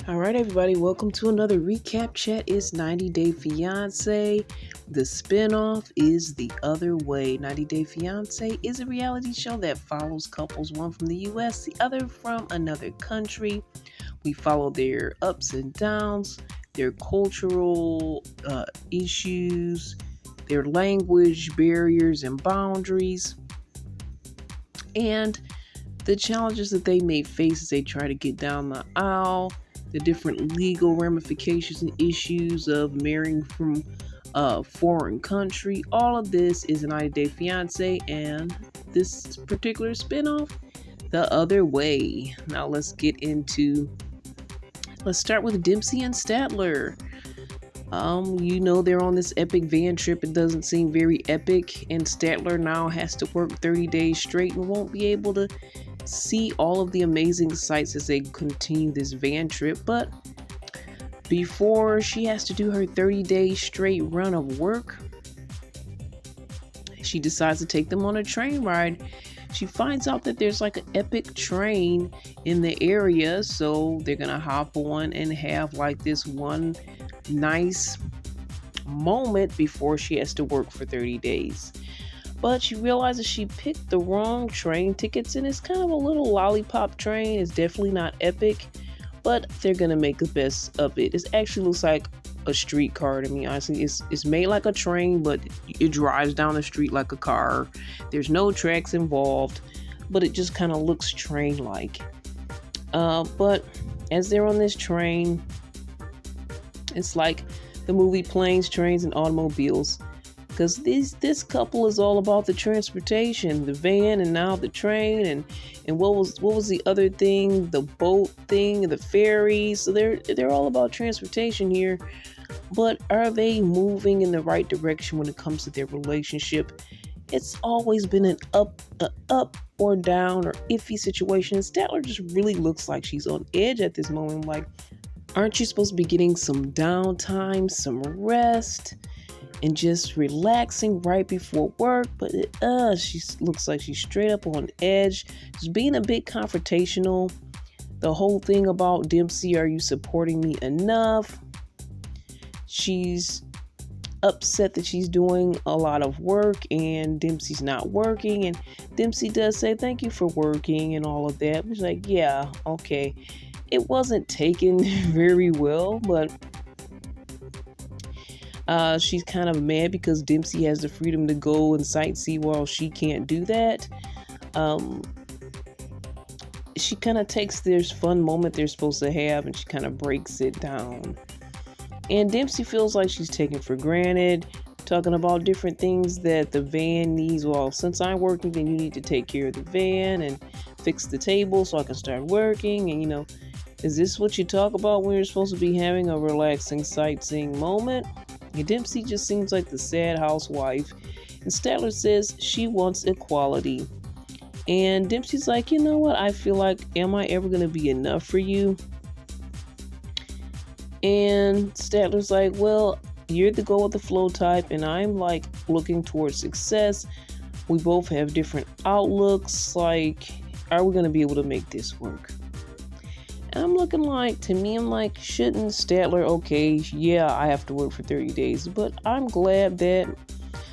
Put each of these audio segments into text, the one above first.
All right, everybody, welcome to another recap chat. It's 90 Day Fiance. The spinoff is The Other Way. 90 Day Fiance is a reality show that follows couples, one from the US, the other from another country. We follow their ups and downs, their cultural issues, their language barriers and boundaries, and the challenges that they may face as they try to get down the aisle, the different legal ramifications and issues of marrying from a foreign country. All of this is an 90 Day Fiance, and this particular spinoff, The Other Way. Now let's start with Dempsey and Statler. They're on this epic van trip. It doesn't seem very epic, and Statler now has to work 30 days straight and won't be able to see all of the amazing sights as they continue this van trip. But before she has to do her 30-day straight run of work, she decides to take them on a train ride. She finds out that there's like an epic train in the area, so they're gonna hop on and have like this one nice moment before she has to work for 30 days. But she realizes she picked the wrong train tickets, and it's kind of a little lollipop train. It's definitely not epic, but they're gonna make the best of it. It actually looks like a streetcar to me, honestly. It's made like a train, but it drives down the street like a car. There's no tracks involved, but it just kind of looks train-like. But as they're on this train, it's like the movie Planes, Trains, and Automobiles. Because this couple is all about the transportation, the van, and now the train, and what was the other thing, the boat thing, the ferry. So they're all about transportation here. But are they moving in the right direction when it comes to their relationship? It's always been an up or down or iffy situation. Statler just really looks like she's on edge at this moment. Like, aren't you supposed to be getting some downtime, some rest, and just relaxing right before work? But she looks like she's straight up on edge, just being a bit confrontational. The whole thing about Dempsey, are you supporting me enough? She's upset that she's doing a lot of work and Dempsey's not working, and Dempsey does say thank you for working and all of that. She's like, yeah, okay. It wasn't taken very well, but she's kind of mad because Dempsey has the freedom to go and sightsee while she can't do that. She kind of takes this fun moment they're supposed to have and she kind of breaks it down. And Dempsey feels like she's taken for granted, talking about different things that the van needs. Well, since I'm working, then you need to take care of the van and fix the table so I can start working. And is this what you talk about when you're supposed to be having a relaxing sightseeing moment? And Dempsey just seems like the sad housewife. And Statler says she wants equality. And Dempsey's like, you know what? I feel like, am I ever going to be enough for you? And Statler's like, well, you're the go with the flow type, and I'm like looking towards success. We both have different outlooks. Like, are we going to be able to make this work? And I'm looking like, to me, I'm like, shouldn't Statler, okay, yeah, I have to work for 30 days, but I'm glad that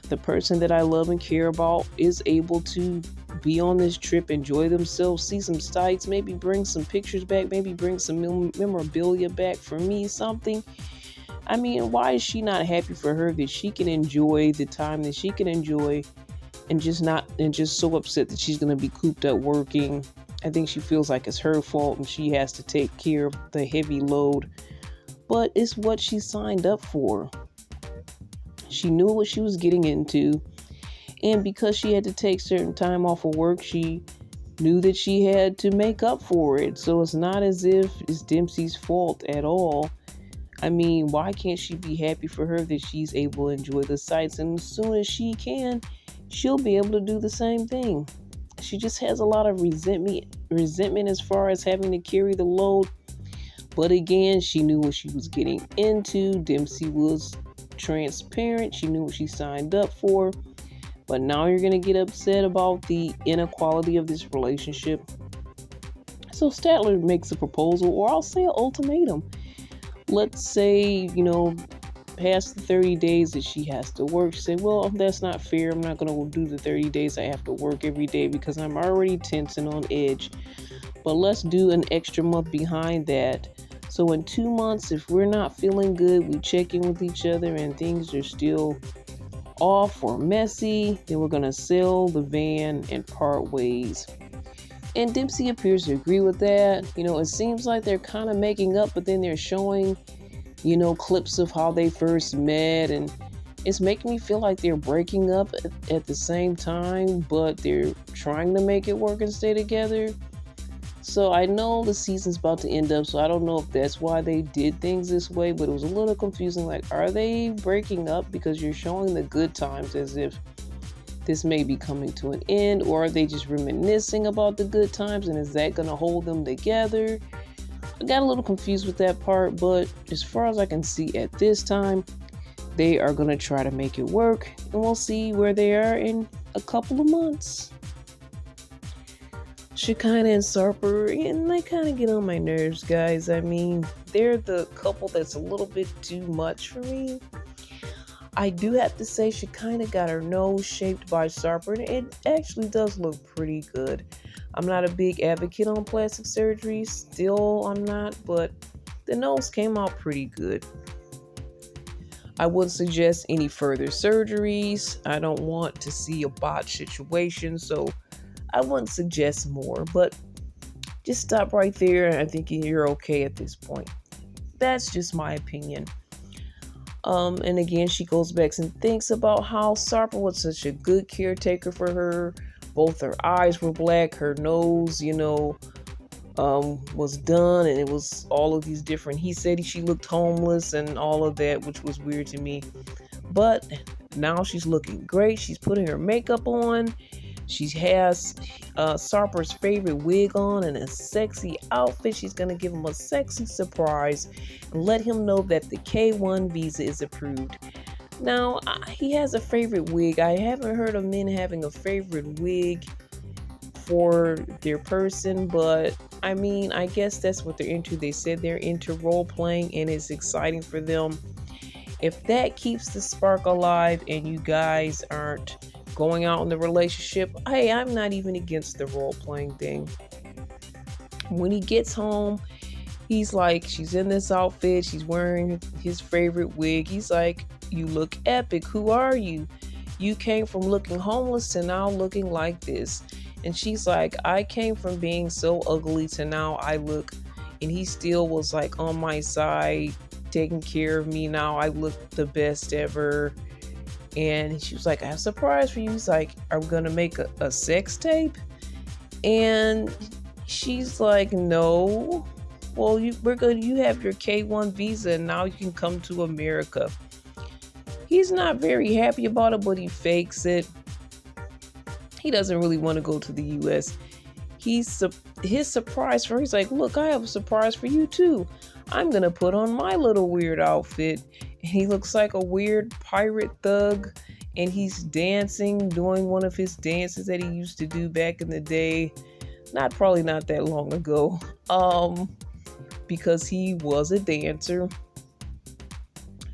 the person that I love and care about is able to be on this trip, enjoy themselves, see some sights, maybe bring some pictures back, maybe bring some memorabilia back for me, something. I mean, why is she not happy for her that she can enjoy the time that she can enjoy and just so upset that she's going to be cooped up working? I think she feels like it's her fault and she has to take care of the heavy load, but it's what she signed up for. She knew what she was getting into. And because she had to take certain time off of work, she knew that she had to make up for it. So it's not as if it's Dempsey's fault at all. I mean, why can't she be happy for her that she's able to enjoy the sights? And as soon as she can, she'll be able to do the same thing. She just has a lot of resentment as far as having to carry the load. But again, she knew what she was getting into. Dempsey was transparent. She knew what she signed up for. But now you're going to get upset about the inequality of this relationship. So Statler makes a proposal, or I'll say an ultimatum. Let's say, past the 30 days that she has to work. She say, well, that's not fair. I'm not going to do the 30 days I have to work every day because I'm already tense and on edge. But let's do an extra month behind that. So in 2 months, if we're not feeling good, we check in with each other and things are still off or messy, then we're going to sell the van and part ways. And Dempsey appears to agree with that. It seems like they're kind of making up, but then they're showing, clips of how they first met. And it's making me feel like they're breaking up at the same time, but they're trying to make it work and stay together. So I know the season's about to end up, so I don't know if that's why they did things this way, but it was a little confusing. Like, are they breaking up because you're showing the good times as if this may be coming to an end, or are they just reminiscing about the good times, and is that going to hold them together? I got a little confused with that part, but as far as I can see at this time, they are going to try to make it work, and we'll see where they are in a couple of months. Shekinah and Sarper, and they kind of get on my nerves, guys. I mean, they're the couple that's a little bit too much for me. I do have to say Shekinah got her nose shaped by Sarper, and it actually does look pretty good. I'm not a big advocate on plastic surgery, still I'm not, but the nose came out pretty good. I wouldn't suggest any further surgeries. I don't want to see a botched situation, so I wouldn't suggest more, but just stop right there. I think you're okay at this point. That's just my opinion. And again, she goes back and thinks about how Sarper was such a good caretaker for her. Both her eyes were black, her nose, was done, and it was all of these different. He said she looked homeless and all of that, which was weird to me. But now she's looking great. She's putting her makeup on. She has Sarper's favorite wig on and a sexy outfit. She's going to give him a sexy surprise and let him know that the K1 visa is approved. Now, he has a favorite wig. I haven't heard of men having a favorite wig for their person, but I mean, I guess that's what they're into. They said they're into role playing and it's exciting for them. If that keeps the spark alive and you guys aren't going out in the relationship, hey, I'm not even against the role playing thing. When he gets home, he's like, she's in this outfit, she's wearing his favorite wig. He's like, you look epic. Who are you? You came from looking homeless to now looking like this. And she's like, I came from being so ugly to now I look, and he still was like on my side, taking care of me. Now I look the best ever. And she was like, I have a surprise for you. He's like, are we going to make a sex tape? And she's like, no. Well, you have your K1 visa and now you can come to America. He's not very happy about it, but he fakes it. He doesn't really want to go to the U.S. His surprise for her, he's like, look, I have a surprise for you too. I'm going to put on my little weird outfit. He looks like a weird pirate thug, and he's dancing, doing one of his dances that he used to do back in the day. Probably not that long ago, because he was a dancer.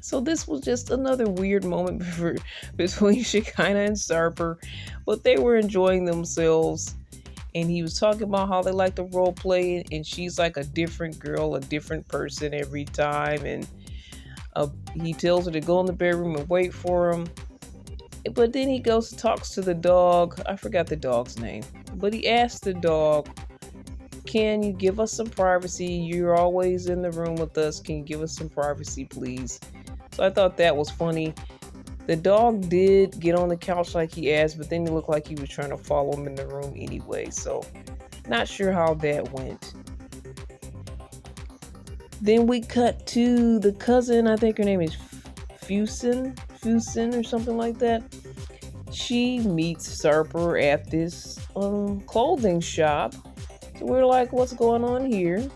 So this was just another weird moment between Shekinah and Sarper, but they were enjoying themselves. And he was talking about how they like to role play, and she's like a different girl, a different person every time. And he tells her to go in the bedroom and wait for him. But then he goes and talks to the dog. I forgot the dog's name. But he asked the dog, can you give us some privacy? You're always in the room with us. Can you give us some privacy, please? So I thought that was funny. The dog did get on the couch like he asked, but then it looked like he was trying to follow him in the room anyway. So not sure how that went. Then we cut to the cousin. I think her name is Fusen or something like that. She meets Sarper at this clothing shop. So we're like, what's going on here?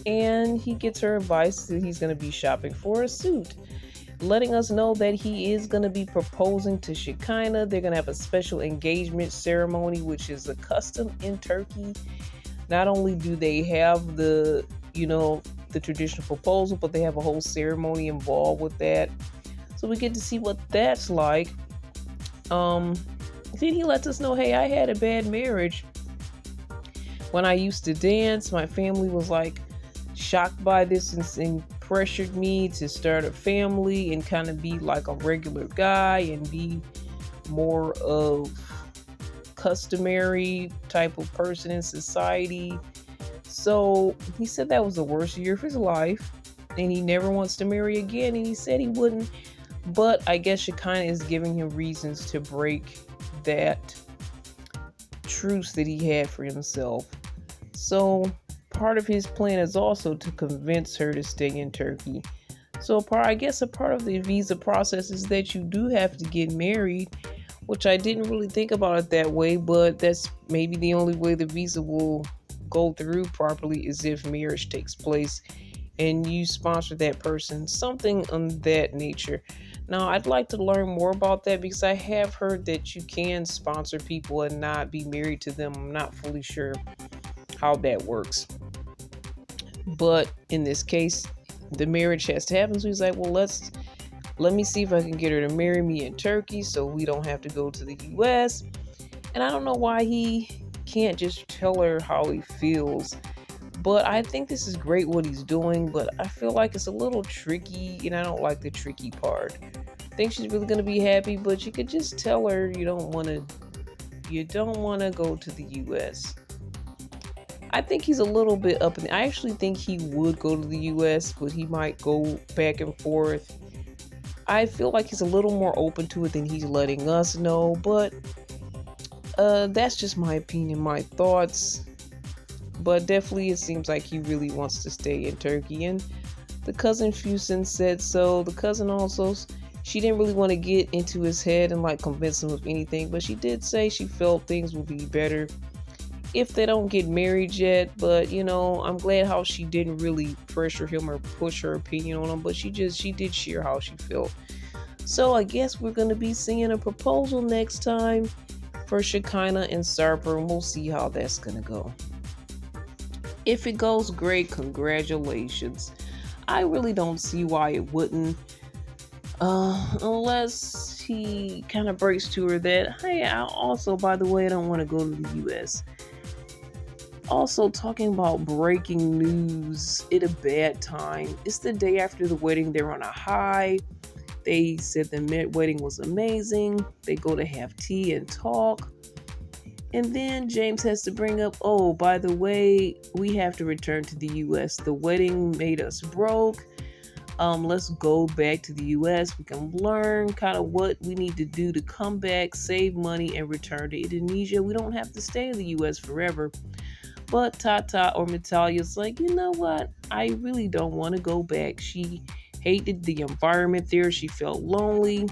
And he gets her advice that he's going to be shopping for a suit, letting us know that he is going to be proposing to Shekinah. They're going to have a special engagement ceremony, which is a custom in Turkey. Not only do they have you know, the traditional proposal, but they have a whole ceremony involved with that. So we get to see what that's like. Um, then he lets us know, hey, I had a bad marriage. When I used to dance, my family was like shocked by this and pressured me to start a family and kind of be like a regular guy and be more of customary type of person in society. So he said that was the worst year of his life and he never wants to marry again. And he said he wouldn't, but I guess Shekinah is giving him reasons to break that truce that he had for himself. So part of his plan is also to convince her to stay in Turkey. So I guess a part of the visa process is that you do have to get married, which I didn't really think about it that way, but that's maybe the only way the visa will go through properly is if marriage takes place and you sponsor that person, something on that nature. Now, I'd like to learn more about that because I have heard that you can sponsor people and not be married to them. I'm not fully sure how that works. But in this case, the marriage has to happen. So he's like, well, let me see if I can get her to marry me in Turkey so we don't have to go to the US. And I don't know why he can't just tell her how he feels. But I think this is great what he's doing, but I feel like it's a little tricky and I don't like the tricky part. I think she's really gonna be happy, but you could just tell her you don't wanna go to the US. I think he's a little bit up in I actually think he would go to the US, but he might go back and forth. I feel like he's a little more open to it than he's letting us know, but that's just my opinion, my thoughts. But definitely it seems like he really wants to stay in Turkey. And the cousin Fusen said so. The cousin also, she didn't really want to get into his head and like convince him of anything, but she did say she felt things would be better if they don't get married yet. But I'm glad how she didn't really pressure him or push her opinion on him, but she did share how she felt. So I guess we're gonna be seeing a proposal next time for Shekinah and Sarper, and we'll see how that's gonna go. If it goes great, congratulations. I really don't see why it wouldn't, unless he kind of breaks to her that, hey, I also, by the way, I don't want to go to the US. Also, talking about breaking news at a bad time. It's the day after the wedding. They're on a high. They said the wedding was amazing. They go to have tea and talk. And then James has to bring up, oh, by the way, we have to return to the US. The wedding made us broke. Let's go back to the US. We can learn kind of what we need to do to come back, save money, and return to Indonesia. We don't have to stay in the US forever. But Tata or Natalia's like, you know what? I really don't want to go back. She hated the environment there. She felt lonely.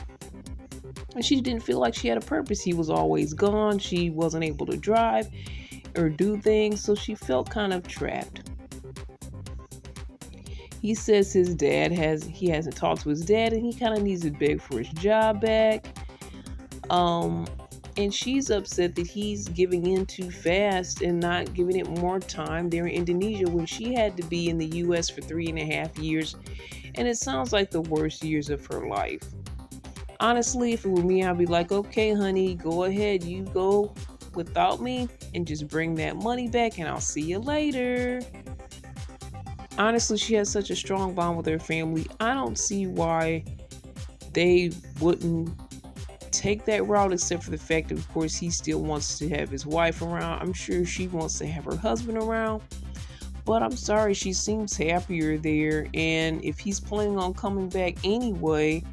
And she didn't feel like she had a purpose. He was always gone. She wasn't able to drive or do things. So she felt kind of trapped. He says he hasn't talked to his dad and he kind of needs to beg for his job back. And she's upset that he's giving in too fast and not giving it more time there in Indonesia when she had to be in the US for 3.5 years. And it sounds like the worst years of her life. Honestly, if it were me, I'd be like, okay, honey, go ahead. You go without me and just bring that money back and I'll see you later. Honestly, she has such a strong bond with her family. I don't see why they wouldn't take that route, except for the fact that, of course, he still wants to have his wife around. I'm sure she wants to have her husband around. But I'm sorry, she seems happier there. And if he's planning on coming back anyway,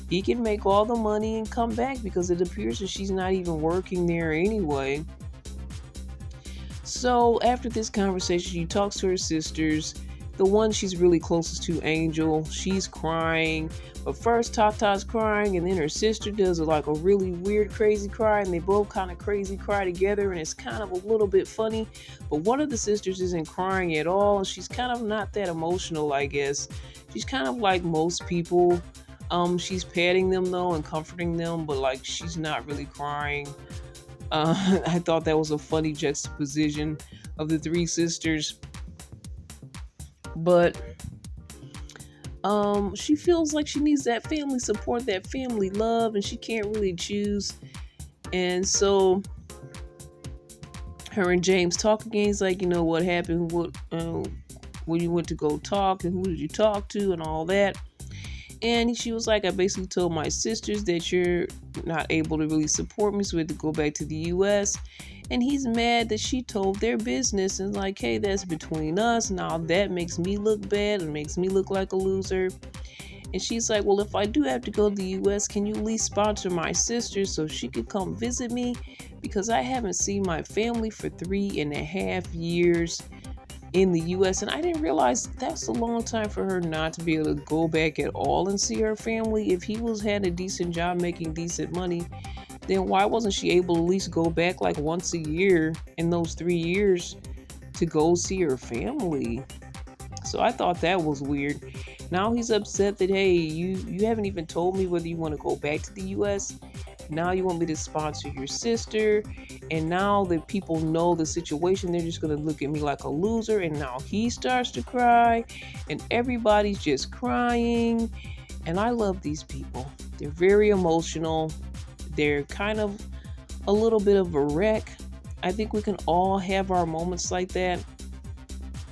he can make all the money and come back because it appears that she's not even working there anyway. So after this conversation, she talks to her sisters. The one she's really closest to, Angel, she's crying. But first, Tata's crying, and then her sister does like a really weird, crazy cry, and they both kind of crazy cry together, and it's kind of a little bit funny. But one of the sisters isn't crying at all. She's kind of not that emotional, I guess. She's kind of like most people. She's patting them though and comforting them, but like she's not really crying. I thought that was a funny juxtaposition of the three sisters. But she feels like she needs that family support, that family love, and she can't really choose. And so her and James talk again. He's like, what happened? What when you went to go talk, and who did you talk to, and all that. And she was like, I basically told my sisters that you're not able to really support me, so we had to go back to the US. And he's mad that she told their business and like, hey, that's between us. Now that makes me look bad and makes me look like a loser. And she's like, well, if I do have to go to the US, can you at least sponsor my sister so she could come visit me? Because I haven't seen my family for 3.5 years in the US. And I didn't realize that's a long time for her not to be able to go back at all and see her family. If he was had a decent job making decent money, then why wasn't she able to at least go back like once a year in those 3 years to go see her family? So I thought that was weird. Now he's upset that, hey, you haven't even told me whether you want to go back to the US. Now you want me to sponsor your sister. And now that people know the situation, they're just going to look at me like a loser. And now he starts to cry. And everybody's just crying. And I love these people. They're very emotional. They're kind of a little bit of a wreck. I think we can all have our moments like that.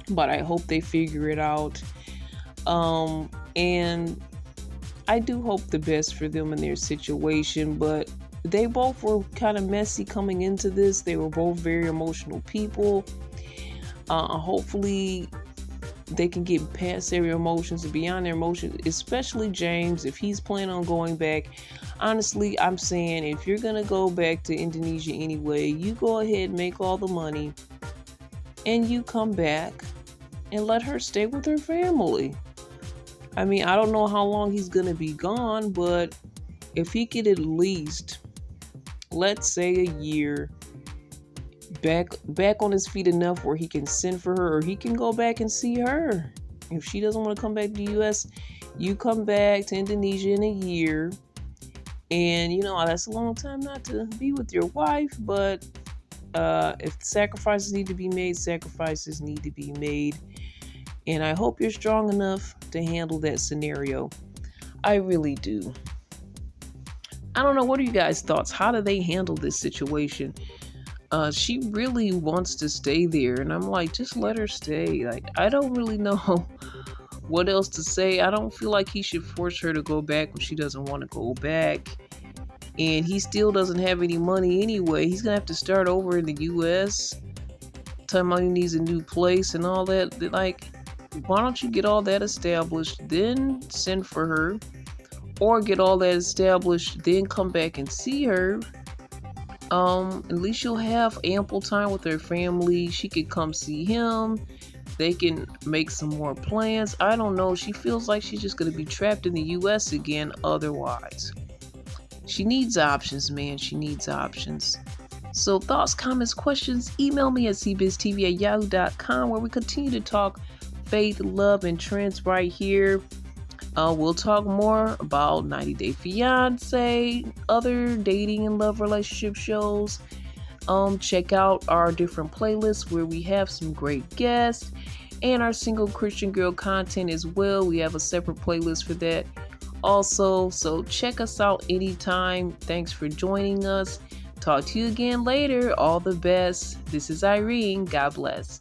But I hope they figure it out. And I do hope the best for them in their situation, but they both were kind of messy coming into this. They were both very emotional people. Hopefully they can get past their emotions and beyond their emotions, especially James, if he's planning on going back. Honestly, I'm saying if you're going to go back to Indonesia anyway, you go ahead, make all the money, and you come back and let her stay with her family. I mean, I don't know how long he's going to be gone, but if he could at least, let's say a year, back on his feet enough where he can send for her or he can go back and see her. If she doesn't want to come back to the US, you come back to Indonesia in a year. And, that's a long time not to be with your wife, but if sacrifices need to be made, sacrifices need to be made. And I hope you're strong enough to handle that scenario. I really do. I don't know. What are you guys' thoughts? How do they handle this situation? She really wants to stay there. And I'm like, just let her stay. Like, I don't really know what else to say. I don't feel like he should force her to go back when she doesn't want to go back. And he still doesn't have any money anyway. He's going to have to start over in the US. Time he needs a new place and all that. Like, why don't you get all that established, then send for her, or get all that established, then come back and see her. At least you'll have ample time with her family. She could come see him. They can make some more plans. I don't know. She feels like she's just going to be trapped in the US again otherwise. She needs options, man. She needs options. So thoughts, comments, questions, email me at cbiztv@yahoo.com, where we continue to talk faith, love, and trends right here. We'll talk more about 90 Day Fiance, other dating and love relationship shows. Check out our different playlists where we have some great guests, and our single Christian girl content as well. We have a separate playlist for that also. So check us out anytime. Thanks for joining us. Talk to you again later. All the best. This is Irene. God bless.